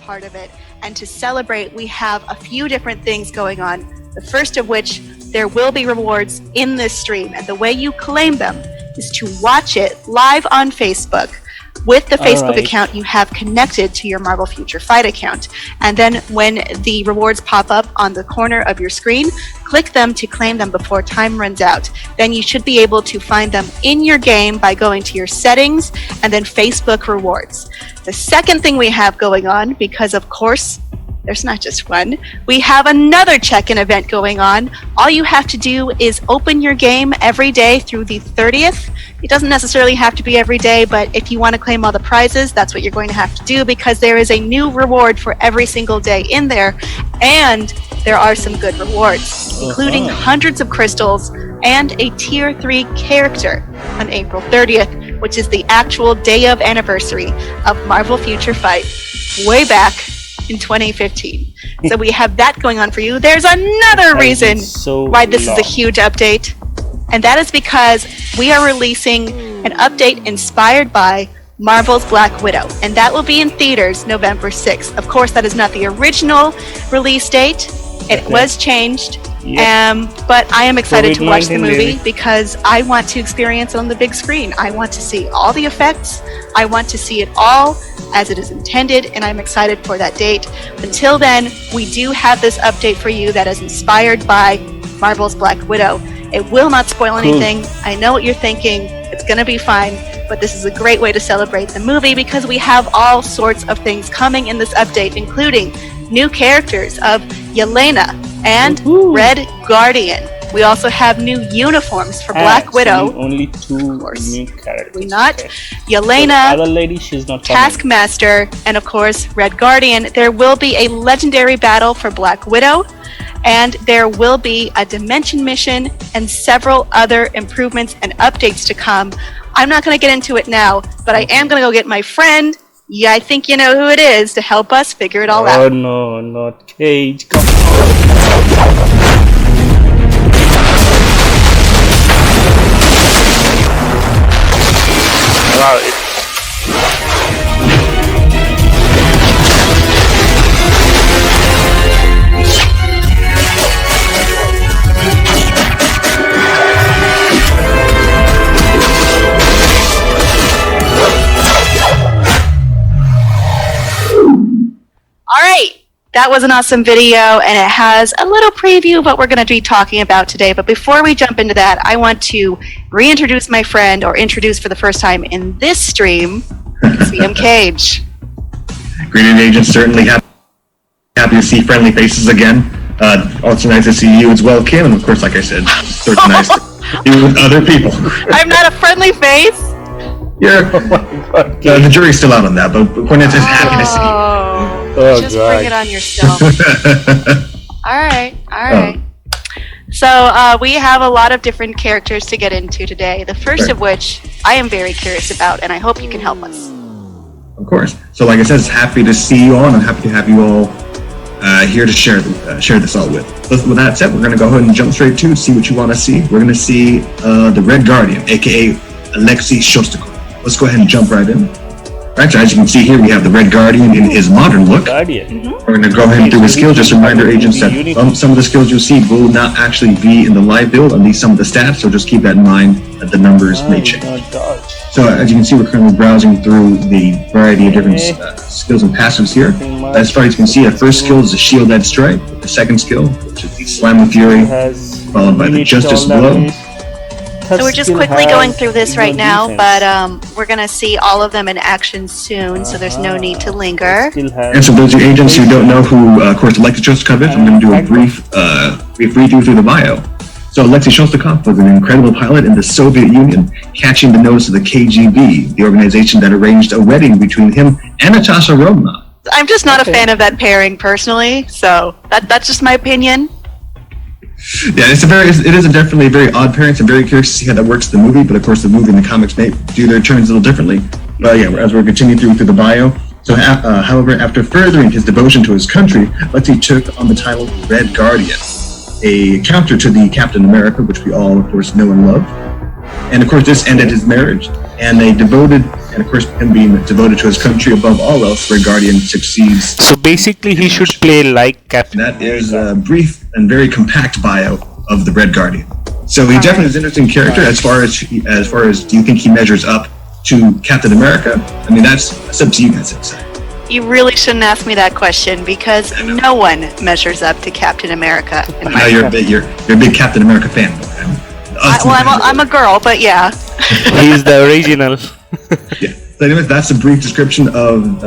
part of it. And to celebrate, we have a few different things going on. The first of which, there will be rewards in this stream. And the way you claim them is to watch it live on Facebook with the Facebook account you have connected to your Marvel Future Fight account. And then when the rewards pop up on the corner of your screen, click them to claim them before time runs out. Then you should be able to find them in your game by going to your settings and then Facebook rewards. The second thing we have going on, because of course, there's not just one, we have another check-in event going on. All you have to do is open your game every day through the 30th. It doesn't necessarily have to be every day, but if you want to claim all the prizes, that's what you're going to have to do, because there is a new reward for every single day in there, and there are some good rewards, including hundreds of crystals and a tier 3 character on April 30th, which is the actual day of anniversary of Marvel Future Fight way back in 2015. So we have that going on for you. There's another reason why this is a huge update, and that is because we are releasing an update inspired by Marvel's Black Widow, and that will be in theaters November 6th. Of course, that is not the original release date. It was changed, but I am excited to watch the movie because I want to experience it on the big screen. I want to see all the effects. I want to see it all as it is intended, and I'm excited for that date. Until then, we do have this update for you that is inspired by Marvel's Black Widow. It will not spoil anything. I know what you're thinking. It's going to be fine, but this is a great way to celebrate the movie because we have all sorts of things coming in this update, including new characters of Yelena and Red Guardian. We also have new uniforms for Black Widow. Only 2 new characters. We not. Yelena, the other lady, she's not Taskmaster, and of course Red Guardian. There will be a legendary battle for Black Widow, and there will be a dimension mission and several other improvements and updates to come. I'm not going to get into it now, but I am going to go get my friend. Yeah, I think you know who it is to help us figure it all out. Oh no, not Cage. Come on. Wow, Alright, that was an awesome video, and it has a little preview of what we're going to be talking about today. But before we jump into that, I want to reintroduce my friend, or introduce for the first time in this stream, CM Cage. Greeting agents, certainly happy to see friendly faces again. Also nice to see you as well, Kim, and of course, like I said, sort of nice to be with other people. I'm not a friendly face? Yeah, the jury's still out on that, but when it's just happy to see you. Just bring it on yourself. Alright. So we have a lot of different characters to get into today. The first of which I am very curious about, and I hope you can help us. Of course. So like I said, it's happy to see you all, and I'm happy to have you all here to share this all with. So with that said, we're going to go ahead and jump straight to see what you want to see. We're going to see the Red Guardian, aka Alexei Shostakov. Let's go ahead and jump right in. Actually, as you can see here, we have the Red Guardian in his modern look. We're going to go ahead and do his skills. Just a reminder, agents, that some of the skills you'll see will not actually be in the live build, at least some of the stats, so just keep that in mind that the numbers may change. So as you can see, we're currently browsing through the variety of different skills and passives here. As far as you can see, the first skill is the Shield-Edge Strike. The second skill, which is the Slam of Fury, followed by the Justice Blow. So we're just quickly going through this right now, but we're going to see all of them in action soon, so there's no need to linger. And so those are agents who don't know who, of course, Alexei Shostakov is, I'm going to do a brief read through the bio. So Alexei Shostakov was an incredible pilot in the Soviet Union, catching the notice of the KGB, the organization that arranged a wedding between him and Natasha Romanoff. I'm just not a fan of that pairing, personally, so that's just my opinion. Yeah, it is definitely a very odd pairing. I'm very curious to see how that works in the movie, but of course the movie and the comics may do their turns a little differently. But yeah, as we're continuing through the bio. So, however, after furthering his devotion to his country, Alexei took on the title Red Guardian, a counter to the Captain America, which we all, of course, know and love. And of course, this ended his marriage, and a devoted and of course him being devoted to his country above all else, Red Guardian succeeds. So basically, he should play like Captain. That is a brief and very compact bio of the Red Guardian. So he definitely is an interesting character. As far as do you think he measures up to Captain America? I mean, that's up to you guys to decide. You really shouldn't ask me that question because no one measures up to Captain America. I know you're a big Captain America fan. I'm a girl, but yeah. He's the original. Yeah. So anyways, that's a brief description of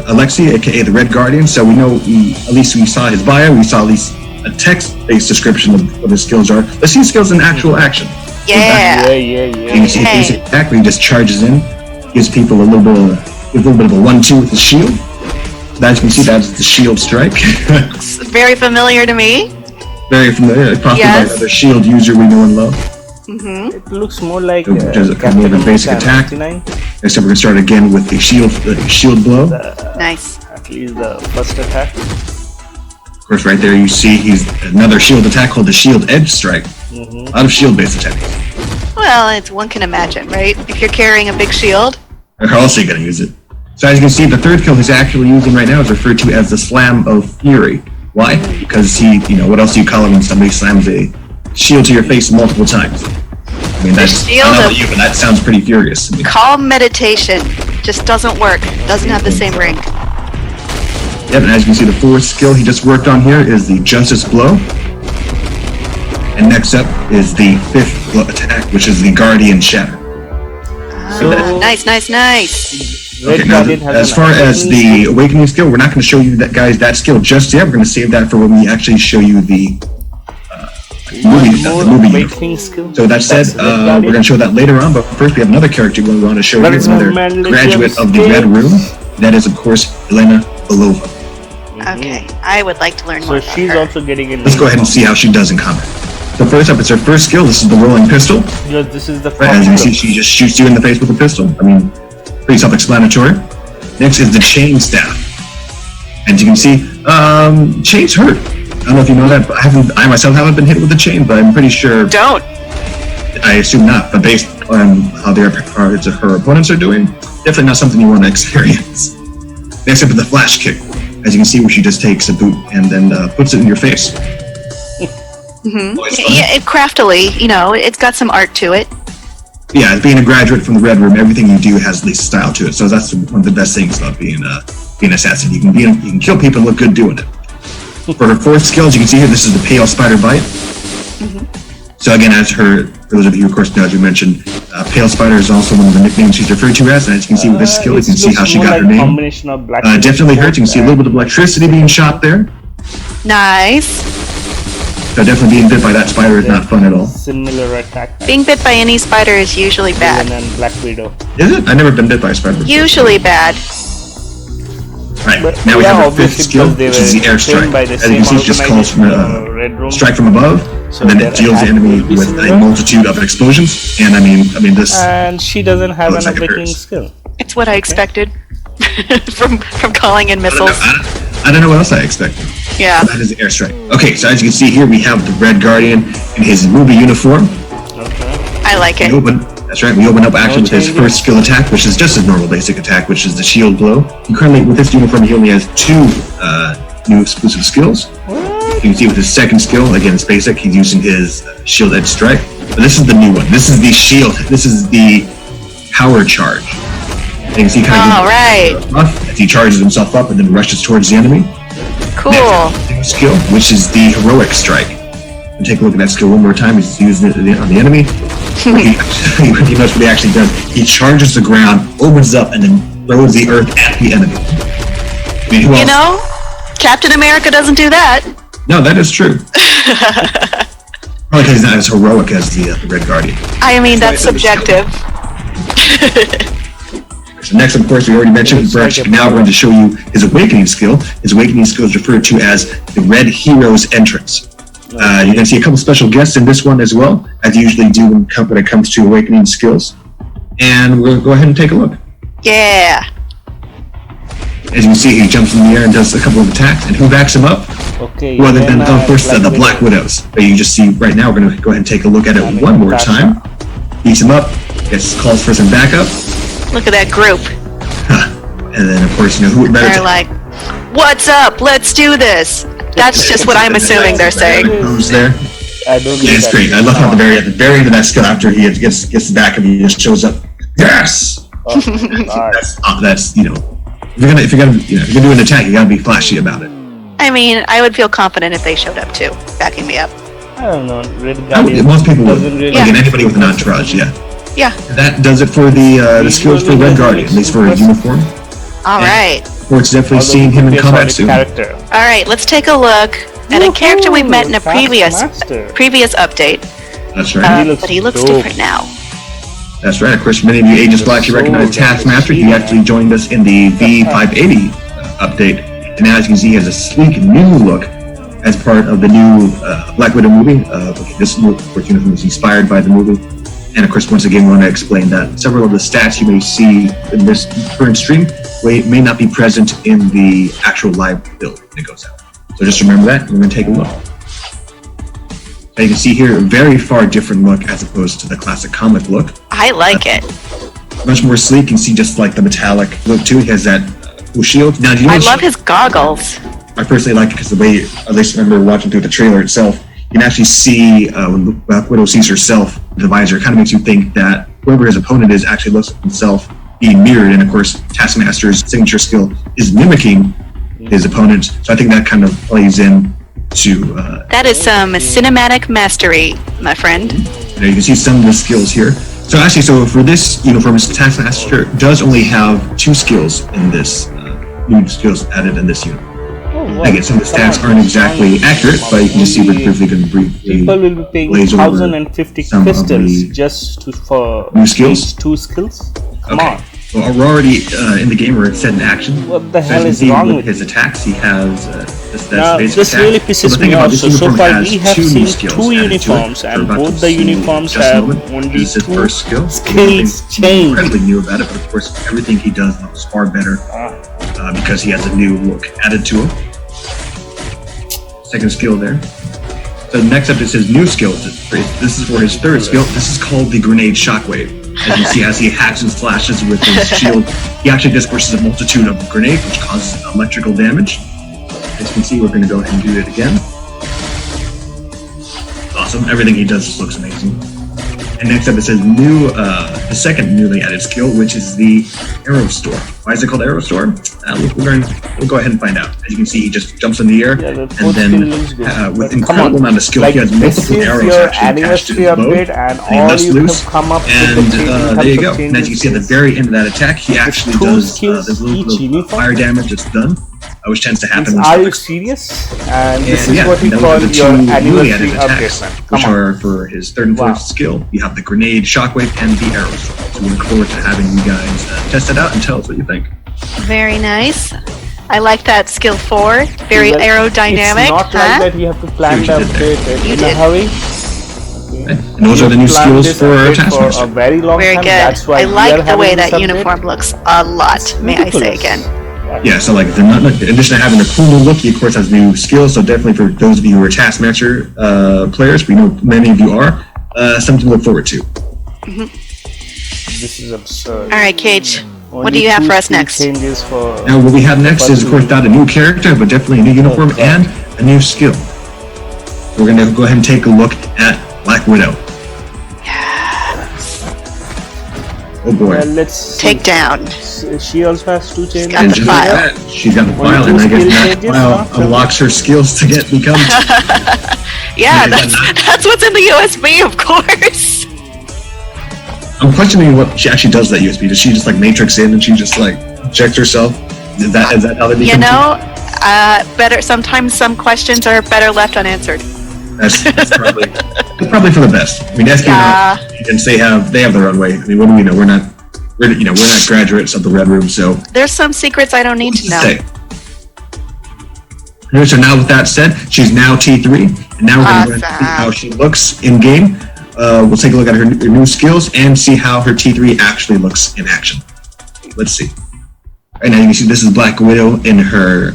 Alexei, aka the Red Guardian. So we know at least we saw his bio. We saw at least a text-based description of what his skills are. Let's see his skills in actual action. Yeah. You can see his attack when he just charges in, gives people a little bit of a 1-2 with the shield. As you can see, that's the shield strike. It's very familiar to me. Very familiar. Probably by another shield user we know and love. It looks more like Just a kind of a basic attack. Except we're gonna start again with the shield blow. Nice. At least the first attack. Of course, right there you see he's another shield attack called the shield edge strike. A lot of shield-based attacks. Well, it's one can imagine, right? If you're carrying a big shield. How else are you gonna use it? So as you can see, the third kill he's actually using right now is referred to as the Slam of Fury. Why? Because what else do you call it when somebody slams a shield to your face multiple times? I mean, that's, I don't know about you, but that sounds pretty furious to me. Calm meditation just doesn't work. Doesn't have the same ring. Yep, and as you can see, the fourth skill he just worked on here is the Justice Blow. And next up is the fifth attack, which is the Guardian Shatter. Nice. Okay, now, as far as the Awakening skill, we're not going to show you that skill just yet. We're going to save that for when we actually show you the movie uniform. So that said, we're going to show that later on, but first we have another character we want to show you, another graduate of the Red Room. That is, of course, Elena Belova. Okay, I would like to learn more about she's her. also getting in. Let's go ahead and see how she does in combat. So first up, it's her first skill. This is the rolling pistol. Yes, this is the. As you can see, she just shoots you in the face with a pistol. I mean, pretty self-explanatory. Next is the chain staff. As you can see, chains hurt. I don't know if you know that, but I myself haven't been hit with a chain, but I'm pretty sure. Don't. I assume not, but based on how her opponents are doing, definitely not something you want to experience. Next up is the flash kick. As you can see, where she just takes a boot and then puts it in your face. Yeah, craftily, it's got some art to it. Yeah, being a graduate from the Red Room, everything you do has at least style to it. So that's one of the best things about being an assassin. You can kill people and look good doing it. For her fourth skill, as you can see here, this is the Pale Spider Bite. So again, for those of you who, of course, know, as we mentioned, Pale Spider is also one of the nicknames she's referred to as. And as you can see with this skill, you can see how she got her name. Definitely hurts. You can see a little bit of electricity being shot there. Nice. So definitely being bit by that spider is not fun at all. Similar attack. Being bit by any spider is usually bad. And Black Widow. Is it? I've never been bit by a spider before. Usually bad. Right, now we have our fifth skill, which is the air strike. As you can see, it just calls from a strike from above, and then it deals the enemy with a multitude of explosions. And I mean this. And she doesn't have an awakening skill. It's what I expected from calling in missiles. I don't know what else I expected. Yeah. So that is the airstrike. Okay, so as you can see here, we have the Red Guardian in his movie uniform. I like it. That's right, we open up actually with his first skill attack, which is just his normal basic attack, which is the shield blow. And currently, with this uniform, he only has 2 new exclusive skills. You can see with his second skill, again, it's basic, he's using his shield edge strike. But this is the new one. This is the shield, this is the power charge. You can see kind of as he charges himself up and then rushes towards the enemy. Cool. Next skill, which is the heroic strike. And take a look at that skill one more time. He's using it on the enemy. He knows what he actually does. He charges the ground, opens up, and then throws the earth at the enemy. I mean, Captain America doesn't do that. No, that is true. Probably because he's not as heroic as the Red Guardian. I mean, that's subjective. So next, of course, we already mentioned, we're actually now going to show you his awakening skill. His awakening skill is referred to as the Red Hero's Entrance. You're going to see a couple special guests in this one as well, as you usually do when it comes to awakening skills. And we'll go ahead and take a look. Yeah. As you can see, he jumps in the air and does a couple of attacks. And who backs him up? Okay. Well, then, of course, the Black Widows. But you just see right now, we're going to go ahead and take a look at it one more time. Beats him up, calls for some backup. Look at that group. And then, of course, who better They're like, "What's up? Let's do this." That's just what I'm assuming they're saying. Who's there? I don't Yeah, it's great. I love how at the very end of that skill, after he gets back and he just shows up. Yes. Oh, nice. That's if you're gonna do an attack, you gotta be flashy about it. I mean, I would feel confident if they showed up too, backing me up. I don't know. Red Guardian Most people would. doesn't really. Like anybody with an entourage, yeah. Yeah. That does it for the skills for Red Guardian, at least for his uniform. All right. Or it's definitely seeing him in combat soon. Character. All right. Let's take a look at a character we've met in a previous update. That's right. But he looks different now. That's right. Of course, many of you Agents will actually recognize Taskmaster. He actually joined us in the V580 update. And now, as you can see, he has a sleek new look as part of the new Black Widow movie. This uniform is inspired by the movie. And of course, once again, we want to explain that several of the stats you may see in this current stream may not be present in the actual live build that goes out. So just remember that, and we're going to take a look. Now you can see here a very far different look as opposed to the classic comic look. I like it. Much more sleek. You can see just like the metallic look too. He has that cool shield. Now, do you know I love his goggles. I personally like it because the way, at least I remember watching through the trailer itself, you can actually see when Black Widow sees herself, the visor kind of makes you think that whoever his opponent is actually looks at himself being mirrored. And of course, Taskmaster's signature skill is mimicking his opponent. So I think that kind of plays in to... that is some cinematic mastery, my friend. You can see some of the skills here. So actually, for this uniform, Taskmaster does only have 2 skills in this, new skills added in this uniform. Again, some of the stats aren't exactly accurate, but you can just see we're briefly going to briefly People will be paying glaze over 1,050 some of crystals the just for new skills. these 2 skills. Come Okay. on. Well, we're already in the game where it's set in action. What the So hell as is you can see wrong with with his you? attacks? He has Now, basic this attack. really So pisses the thing me about off. this So uniform far has we have 2 new seen skills 2 added to it. uniforms, So we're and about both to the see uniforms just a have moment. only This is his 2 first skill. skills Nothing changed. incredibly new about it, but of course everything he does looks far better because he has a new look added to him. Second skill there. So next up it says new skill. This is for his 3rd skill. This is called the Grenade Shockwave. As you see, as he hacks and slashes with his shield, he actually disperses a multitude of grenades, which causes electrical damage. As you can see, we're going to go ahead and do it again. Awesome. Everything he does looks amazing. And next up it says new, the second newly added skill, which is the Arrow Storm. Why is it called Arrow Storm? We'll go ahead and find out. As you can see, he just jumps in the air, Yeah, the and fourth then skill looks good. with Come incredible on. amount of skill, Like, he has this multiple is arrows your actually attached to anniversary his bow. update, and he all lets you loose, have come up and with the there you go. And as you can see at the very end of that attack, he actually 2 does skills this little each bit of uniform? fire damage that's done, which tends to happen. Are you serious? And this is yeah, what we those call are the your 2 newly anniversary added attacks, update, man. which Come on. are for his 3rd and 4th Wow. skill. You have the Grenade Shockwave and the Arrow Storm. So we look forward to having you guys test it out and tell us what you think. Very nice. I like that skill 4. Very Well, aerodynamic. It's not like that you have to plan See the what you did update You in did. a hurry. And those are the new Planned skills this for update Taskmaster. for a very long Very time. good. That's why I we like are the having way this that update. uniform looks a lot, may I say Ridiculous. again. Yeah, so like, in addition to having a cool new look, he of course has new skills. So definitely for those of you who are Taskmaster players, we know many of you are, something to look forward to. This is absurd. All right, Cage. What do Only you have 2 for us skill next? Changes for Now, what we have next is, of course, not a new character, but definitely a new uniform and a new skill. We're going to go ahead and take a look at Black Widow. Oh boy. Well, let's Take down. She also has 2 changes. got And the just like file. that, she's got the Only file, 2 and I guess skill that changes, file huh? unlocks her skills to become. Yeah, Is that that's what's in the USB, of course. I'm questioning what she actually does with that USB. Does she just like matrix in and she just like injects herself? Is that how they become? You know, better. Sometimes some questions are better left unanswered. That's probably for the best. I mean, Yeah. and they have their own way. I mean, what do we know? We're not graduates of the Red Room, so There's some secrets I don't need to know. say. Alright, so now with that said, she's now T3, and now we're going to see how she looks in game. We'll take a look at her new skills and see how her T3 actually looks in action. Let's see. Right now you can see this is Black Widow in her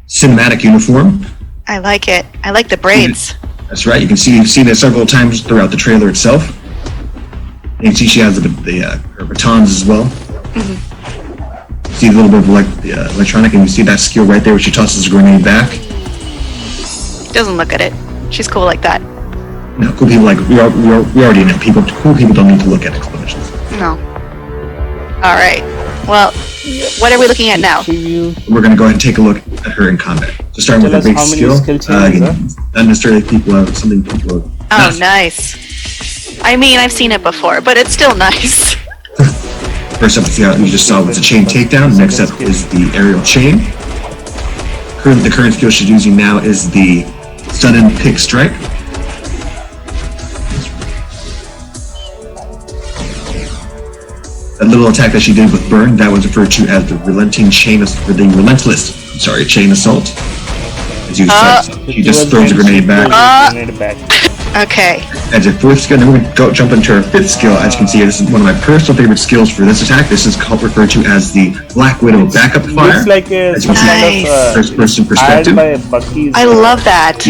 cinematic uniform. I like it. I like the braids. That's right. You've seen it several times throughout the trailer itself. You can see she has her batons as well. See a little bit of electronic, and you see that skill right there where she tosses a grenade back. Doesn't look at it. She's cool like that. No, cool people we already know people. Cool people don't need to look at explosions. No. All right. Well, what are we looking at now? We're going to go ahead and take a look at her in combat. So starting with a big skill. Not necessarily something people have. Oh, nice. I mean, I've seen it before, but it's still nice. First up, you just saw was a chain takedown. Next up is the aerial chain. The current skill she's using now is the sudden pick strike. That little attack that she did with burn, that was referred to as the relentless chain assault. As you said, she just throws a grenade back. Okay. As a fourth skill, then we're going to jump into our fifth skill. As you can see, this is one of my personal favorite skills for this attack. This is referred to as the Black Widow backup fire. Looks like a As you can see, first-person perspective. I love that.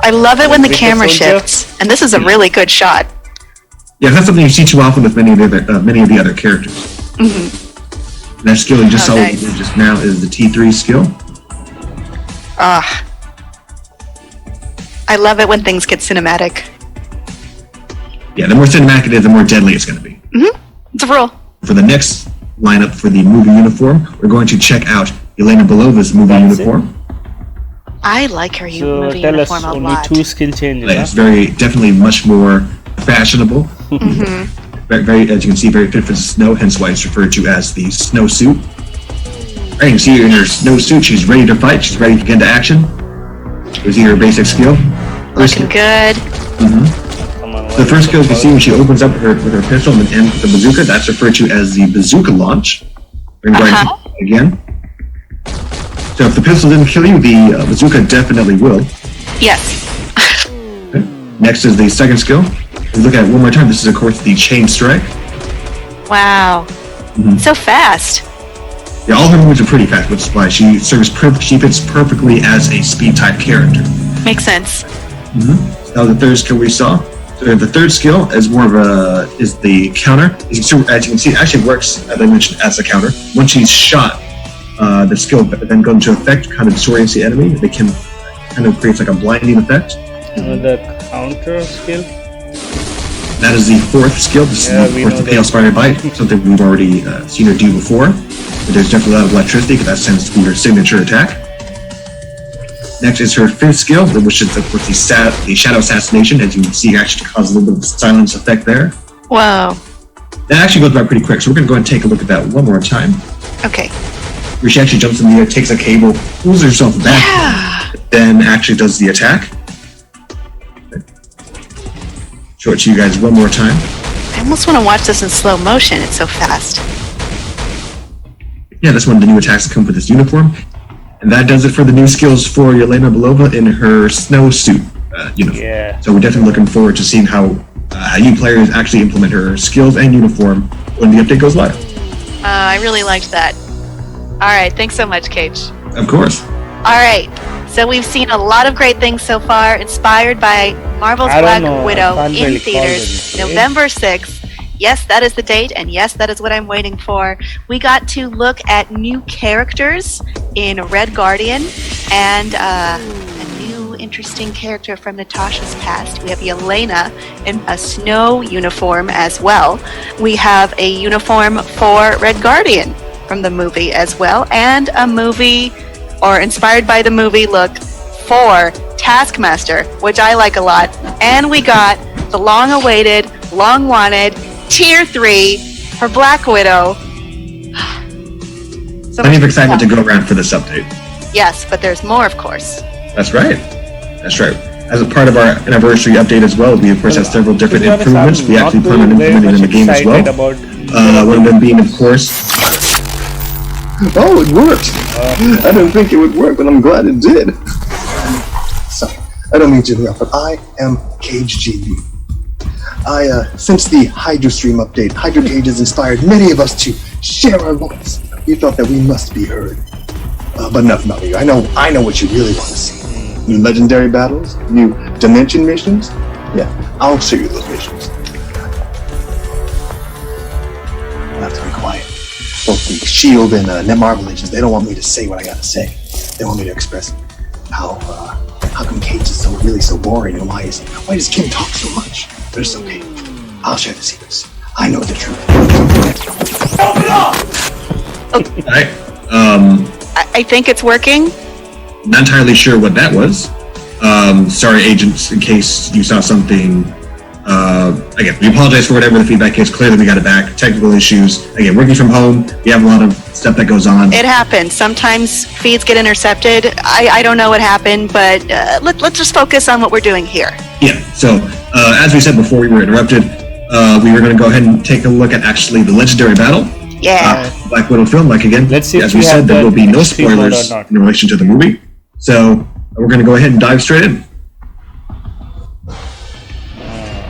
I love it when the camera shifts, and this is a really good shot. Yeah, that's something you see too often with many of the other characters. That skill you just saw just now is the T3 skill. I love it when things get cinematic. Yeah, the more cinematic it is, the more deadly it's going to be. It's a rule. For the next lineup for the movie uniform, we're going to check out Elena Belova's movie uniform. I like her movie uniform a lot. Only 2 skill changes. It's definitely much more fashionable. Very, as you can see, very fit for the snow, hence why it's referred to as the snowsuit. Right, you can see her in her snowsuit. She's ready to fight. She's ready to get into action. Here's her basic skill. Looking good. The first skill you can see when she opens up with her pistol and then ends with the bazooka, that's referred to as the bazooka launch. We're going to go again. So if the pistol didn't kill you, the bazooka definitely will. Yes. Okay. Next is the second skill. If you look at it one more time, this is of course the chain strike. Wow. So fast. Yeah, all her moves are pretty fast, which is why she fits perfectly as a speed type character. Makes sense. Now the third skill we saw. So the third skill is more of is the counter. As you can see, it actually works, as I mentioned, as a counter. Once she's shot, the skill then goes into effect, kind of disorients the enemy. They can kind of creates like a blinding effect. The counter skill. That is the fourth skill. This is of course the Pale Spider Bite, something we've already seen her do before. But there's definitely a lot of electricity because that tends to be her signature attack. Next is her fifth skill, which is of course the Shadow Assassination. As you can see, it actually causes a little bit of a silence effect there. Whoa. That actually goes by pretty quick, so we're going to go ahead and take a look at that one more time. Okay. Where she actually jumps in the air, takes a cable, pulls herself back, then actually does the attack. Show it to you guys one more time. I almost want to watch this in slow motion. It's so fast. Yeah, that's one of the new attacks that come with this uniform. And that does it for the new skills for Elena Belova in her snowsuit uniform. Yeah. So we're definitely looking forward to seeing how you players actually implement her skills and uniform when the update goes live. I really liked that. All right, thanks so much, Cage. Of course. All right, so we've seen a lot of great things so far, inspired by Marvel's Black Widow in theaters, November 6th. Yes, that is the date, and yes, that is what I'm waiting for. We got to look at new characters in Red Guardian, and a new interesting character from Natasha's past. We have Yelena in a snow uniform as well. We have a uniform for Red Guardian from the movie as well, and a movie, or inspired by the movie look, for Taskmaster, which I like a lot. And we got the long-awaited, long-wanted Tier 3 for Black Widow. So Plenty of excitement to go around for this update. Yes, but there's more, of course. That's right. That's right. As a part of our anniversary update as well, we of course have several different improvements we actually plan on implementing in the game as well. One of them being, of course... Oh, it worked! I didn't think it would work, but I'm glad it did. Sorry, I don't mean to interrupt, but I am Cage GB. Since the Livestream update, Hydra Cage has inspired many of us to share our voice. We felt that we must be heard. But enough about me. I know what you really want to see. New legendary battles, new dimension missions. Yeah, I'll show you those missions. That's both the Shield and Netmarble agents, they don't want me to say what I gotta say. They want me to express how come Cage is so boring, and why does Kim talk so much? But it's okay. I'll share the secrets. I know the truth. Alright. I think it's working. Not entirely sure what that was. Sorry, agents, in case you saw something. Again, we apologize for whatever the feedback is. Clearly, we got it back. Technical issues. Again, working from home, we have a lot of stuff that goes on. It happens. Sometimes feeds get intercepted. I don't know what happened, but let's just focus on what we're doing here. Yeah, so as we said before we were interrupted, we were going to go ahead and take a look at actually the legendary battle. Yeah. Black Widow film. Like again, Let's see as if we we said, have there will be no extreme mode or spoilers not. in relation to the movie. So we're going to go ahead and dive straight in.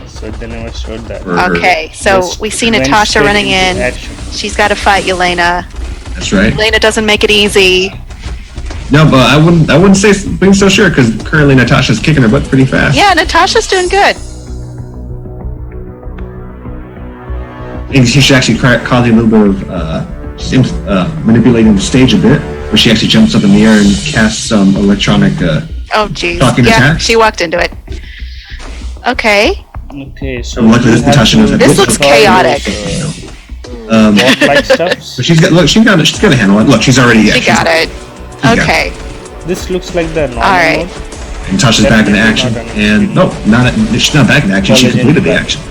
So they never showed that. Okay, so Just we see went Natasha straight running in. into action. She's got to fight Yelena. That's right. Yelena doesn't make it easy. No, but I wouldn't say being so sure because currently Natasha's kicking her butt pretty fast. Yeah, Natasha's doing good. I think she should actually causing a little bit of she's manipulating the stage a bit, where she actually jumps up in the air and casts some electronic. Oh, geez. Shocking Yeah, attack. she walked into it. Okay. Okay, so And luckily we this have Natasha to knows how to This do looks it. chaotic. Bot-like stuffs. But she's got to handle it. Look, she's already. She got it. got Okay. This looks like the normal Alright. mode. And Natasha's back in Definitely action, not an and no, she's not back in action. She Well, completed the legend, action.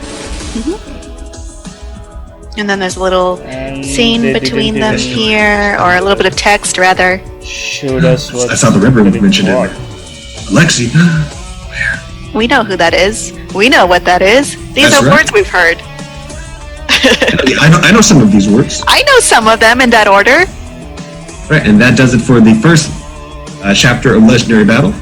And then there's a little And scene they between didn't them even here, or a little bit of text, rather. showed us what I saw the River getting mentioned in bought. there. Alexi, We know who that is. We know what that is. These That's are right. words we've heard. I know some of these words, I know some of them in that order. right? And that does it for the first chapter of Legendary Battle.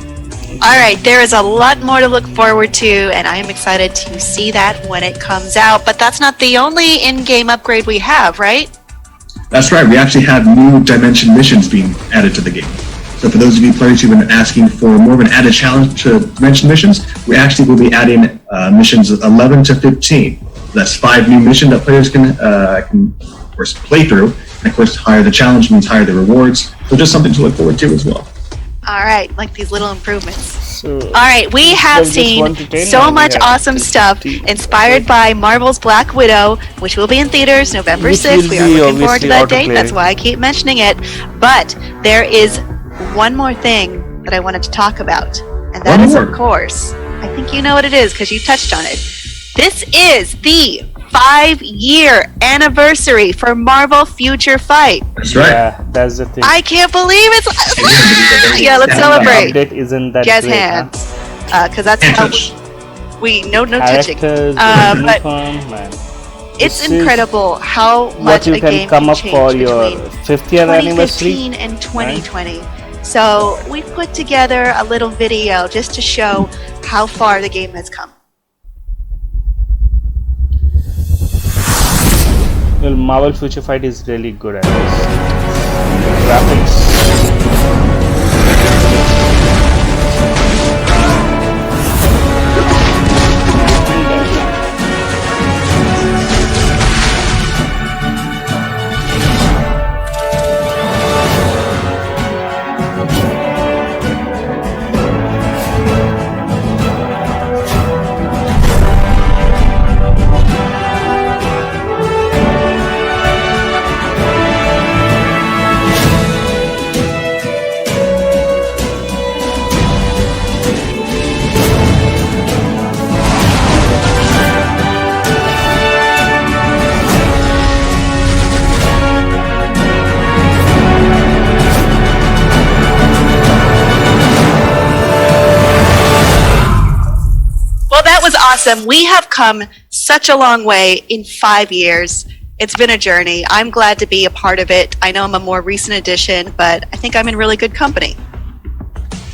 All right, there is a lot more to look forward to, and I am excited to see that when it comes out. But that's not the only in-game upgrade we have, right? That's right. We actually have new dimension missions being added to the game. So for those of you players who've been asking for more of an added challenge to dimension missions, we actually will be adding missions 11 to 15. That's 5 new missions that players can of course play through. And of course, higher the challenge means higher the rewards. So just something to look forward to as well. All right, like these little improvements. So, All right, we have Well, just seen 1 to 10, so and we much have awesome 50. stuff inspired by Marvel's Black Widow, which will be in theaters November Which 6th. will We are be looking forward to obviously that date. auto-play. That's why I keep mentioning it. But there is one more thing that I wanted to talk about, and that One is, more. of course, I think you know what it is because you touched on it. This is the 5-year anniversary for Marvel Future Fight. That's right. yeah, that's the thing. I can't believe it's. Yeah, let's And celebrate. The update isn't that Jazz great, hands, because that's Can't how touch. we no touching. Characters, But uniform, man. it's This is incredible how What much you a can game come can up change for your between 50th anniversary. 2015 and 2020. So we put together a little video just to show how far the game has come. Well, Marvel Future Fight is really good at this. Graphics. Well, that was awesome. We have come such a long way in 5 years. It's been a journey. I'm glad to be a part of it. I know I'm a more recent addition, but I think I'm in really good company.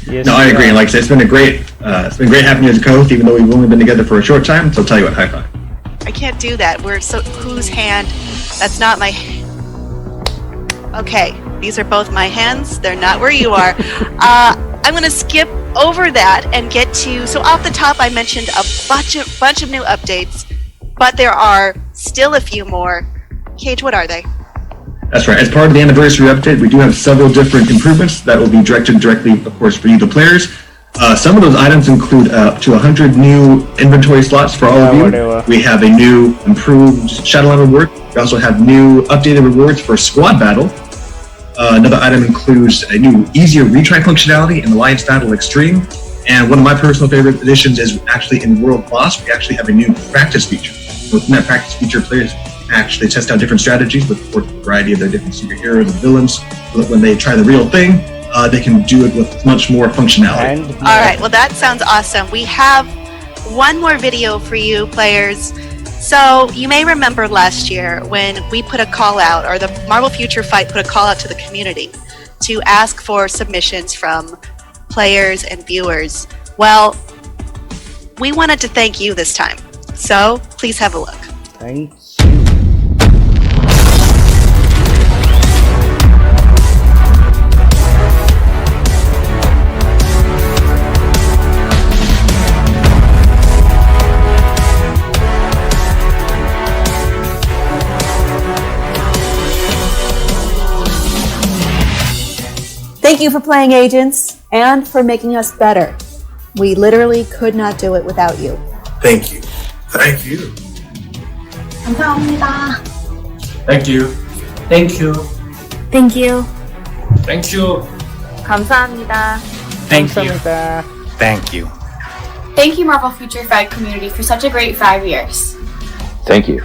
Yes, No, I you agree. are. Like I said, it's been great having you as a co-host, even though we've only been together for a short time. So I'll tell you what, high five. I can't do that. We're so whose hand? That's not my. Okay, these are both my hands. They're not where you are. I'm going to skip over that and get to. So off the top, I mentioned a bunch of new updates, but there are still a few more. Cage, what are they? That's right. As part of the anniversary update, we do have several different improvements that will be directed directly, of course, for you, the players. Some of those items include up to 100 new inventory slots for all of you. Whatever. We have a new improved Shadowline reward. We also have new updated rewards for squad battle. Another item includes a new easier retry functionality in Alliance Battle Extreme. And one of my personal favorite additions is actually in World Boss, we actually have a new practice feature. Within that practice feature, players actually test out different strategies with, of course, a variety of their different superheroes and villains. So that when they try the real thing, they can do it with much more functionality. And All right, well, that sounds awesome. We have one more video for you, players. So you may remember last year when we put a call out, or the Marvel Future Fight put a call out to the community to ask for submissions from players and viewers. Well, we wanted to thank you this time. So please have a look. thank you. Thank you for playing Agents and for making us better. We literally could not do it without you. Thank you. Thank you. 감사합니다. Thank you. Thank you. Thank you. Thank you. 감사합니다. Thank you. 감사합니다. Thank you. Thank you, Marvel Future Fight community, for such a great 5 years. Thank you.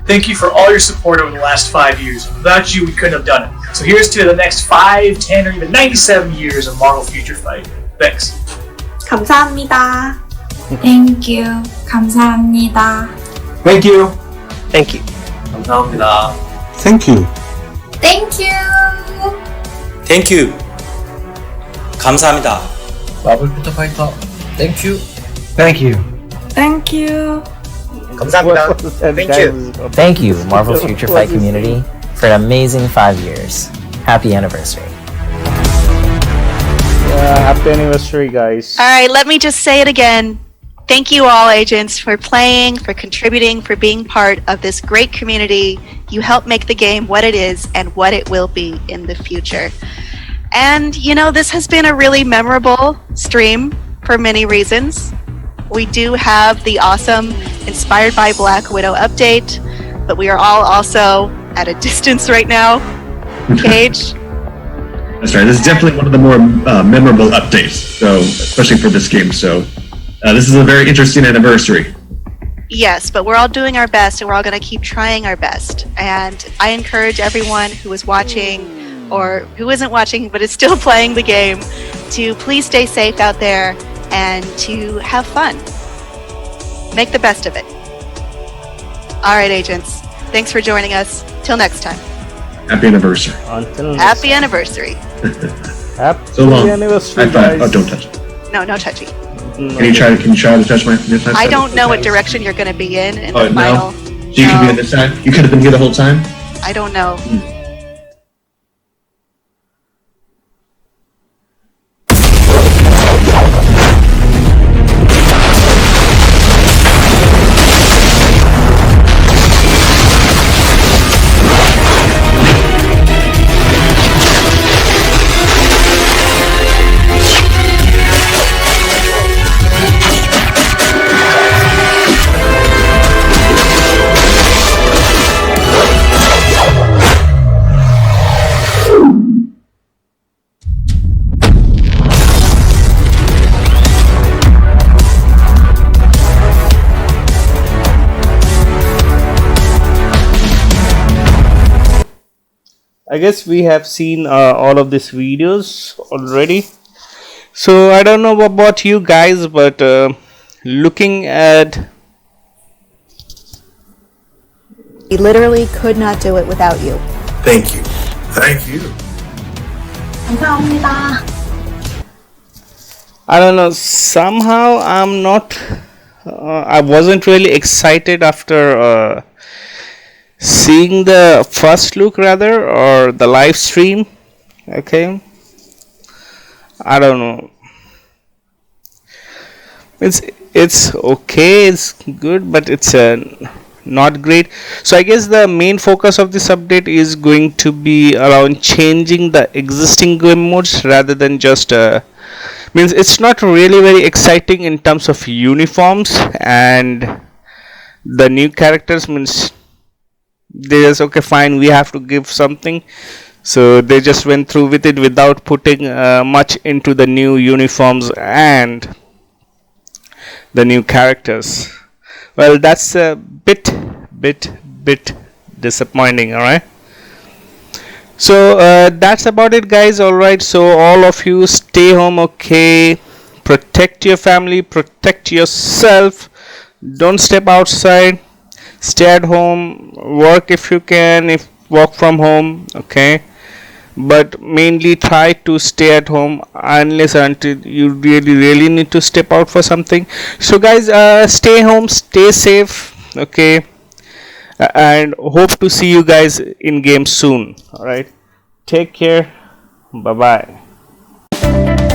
Thank you for all your support over the last 5 years. Without you, we couldn't have done it. So here's to the next 5, 10, or even 97 years of Marvel Future Fight. Thanks. 감사합니다. Thank you. 감사합니다. Thank you. Thank you. 감사합니다. Thank you. Thank you. Thank you. 감사합니다. 마블 퓨처 파이터. Thank you. Thank you. Thank you. 감사합니다. What was that Thank guy you. was- Thank you, Marvel Future Fight community, for an amazing 5 years. Happy anniversary. Happy anniversary, guys. All right, let me just say it again. Thank you all, agents, for playing, for contributing, for being part of this great community. You help make the game what it is and what it will be in the future. And, you know, this has been a really memorable stream for many reasons. We do have the awesome Inspired by Black Widow update, but we are all also at a distance right now. Cage. That's right. This is definitely one of the more memorable updates, so especially for this game. So this is a very interesting anniversary. Yes, but we're all doing our best and we're all going to keep trying our best. And I encourage everyone who is watching or who isn't watching but is still playing the game to please stay safe out there and to have fun. Make the best of it. All right, agents. Thanks for joining us. Till next time. Happy anniversary. Until next Happy time. anniversary. Happy So long. anniversary, High five. guys. Oh, don't touch it. No, no touchy. Can you try to touch my side? I don't know what direction you're going to be in Oh, the no? final. So you could be on this side? You could have been here the whole time? I don't know. I guess we have seen all of these videos already. So I don't know about you guys, but looking at We literally could not do it without you. Thank you. Thank you. 감사합니다. I don't know, somehow I'm not I wasn't really excited after seeing the first look rather, or the live stream. Okay, I don't know, it's okay, it's good, but it's not great. So I guess the main focus of this update is going to be around changing the existing game modes rather than just means it's not really very exciting in terms of uniforms, and the new characters means they just okay fine, we have to give something, so they just went through with it without putting much into the new uniforms and the new characters. Well, that's a bit disappointing. All right, so that's about it, guys. All right, so all of you stay home, okay? Protect your family, protect yourself, don't step outside, stay at home, work if you can, if work from home, okay? But mainly try to stay at home unless until you really need to step out for something. So guys, stay home, stay safe, okay? And hope to see you guys in game soon. All right, take care, bye bye.